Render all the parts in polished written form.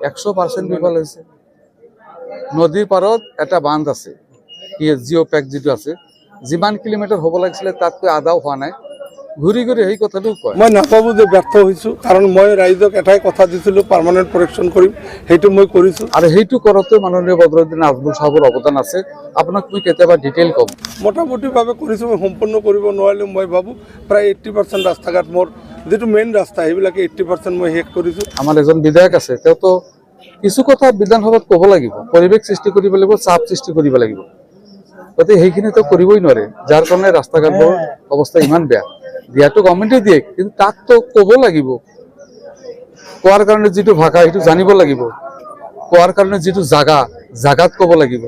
100% বিফল হয়েছে। নদীৰ পাৰত এটা বান্ধ আছে, জিঅ' পেক যিটো আছে, যিমান কিলোমিটাৰ হ'ব লাগিছিলে তাতকৈ আধাও হোৱা নাই। ঘূৰি ঘূৰি সেই কথাটো কয়। মই নাভাবোঁ যে ব্যৰ্থ হৈছোঁ, কাৰণ মই ৰাইজক এটাই কথা দিছিলোঁ, পাৰ্মানেণ্ট কাৰেকশ্যন কৰিম, সেইটো মই কৰিছোঁ। আৰু সেইটো কৰোঁতে মাননীয় বদৰুদ্দিন আজমল সাহেবৰ অৱদান আছে। আপোনাক মই কেতিয়াবা ডিটেইল ক'ম। মোটামুটিভাৱে কৰিছোঁ, মই সম্পূৰ্ণ কৰিব নোৱাৰিলেও মই ভাবোঁ প্ৰায় 80% ৰাস্তা ঘাট, মোৰ যিটো মেইন ৰাস্তা সেইবিলাকে 80% মই শেষ কৰিছোঁ। আমাৰ এজন বিধায়ক আছে, তেওঁতো কিছু কথা বিধানসভাত ক'ব লাগিব, পৰিৱেশ সৃষ্টি কৰিব লাগিব, চাপ সৃষ্টি কৰিব লাগিব। গতিকে সেইখিনি তেওঁ কৰিবই নোৱাৰে, যাৰ কাৰণে ৰাস্তা ঘাটৰ অৱস্থা ইমান বেয়া। দিয়াটো গভৰ্ণমেণ্টে দিয়ে, কিন্তু তাকতো ক'ব লাগিব। কোৱাৰ কাৰণে যিটো ভাষা সেইটো জানিব লাগিব, কোৱাৰ কাৰণে যিটো জাগাত ক'ব লাগিব।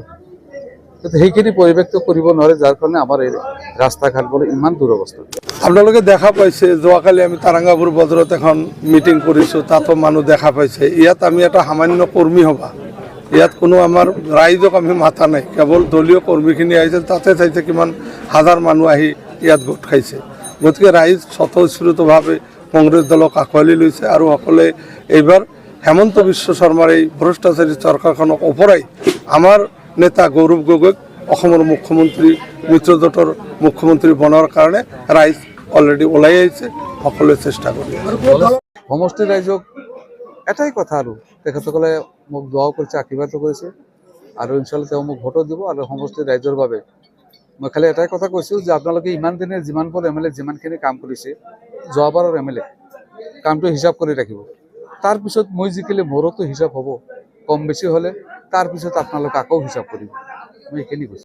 কিন্তু সেইখিনি পৰিৱেশটো কৰিব নোৱাৰে, যাৰ কাৰণে আমাৰ এই ৰাস্তা ঘাটবোৰ ইমান দুৰৱস্থা। আপোনালোকে দেখা পাইছে, যোৱাকালি আমি তাৰাঙ্গাপুৰ বজাৰত এখন মিটিং কৰিছোঁ, তাতো মানুহ দেখা পাইছে। ইয়াত আমি এটা সামান্য কৰ্মী সভা, ইয়াত কোনো আমাৰ ৰাইজক আমি মাতা নাই, কেৱল দলীয় কৰ্মীখিনি আহিছে। তাতে চাইছে কিমান হাজাৰ মানুহ আহি ইয়াত গোট খাইছে। গতিকে ৰাইজ স্বতঃস্ফূৰ্তভাৱে কংগ্ৰেছ দলক আঁকোৱালি লৈছে, আৰু সকলোৱে এইবাৰ হেমন্ত বিশ্ব শৰ্মাৰ এই ভ্ৰষ্টাচাৰী চৰকাৰখনক অপৰাই আমাৰ নেতা গৌৰৱ গগৈক অসমৰ মুখ্যমন্ত্ৰী, মিত্ৰজোঁটৰ মুখ্যমন্ত্ৰী বনোৱাৰ কাৰণে ৰাইজ অলৰেডি ওলাই আহিছে, সকলোৱে চেষ্টা কৰি আছে। সমষ্টিৰ ৰাইজক এটাই কথা, আৰু তেখেতসকলে মোক দোৱাও কৰিছে, আশীৰ্বাদো কৰিছে, আৰু ইনশাল্লাহ তেওঁ মোক ভোটো দিব। আৰু সমষ্টিৰ ৰাইজৰ বাবে মই খালি এটাই কথা কৈছোঁ যে আপোনালোকে ইমান দিনে যিমানবোৰ MLA যিমানখিনি কাম কৰিছে, যোৱাবাৰৰ MLA কামটো হিচাপ কৰি ৰাখিব। তাৰপিছত মই জিকিলে মোৰোতো হিচাপ হ'ব, কম বেছি হ'লে তাৰপিছত আপোনালোকে আকৌ হিচাপ কৰিব। মই এইখিনি কৈছোঁ।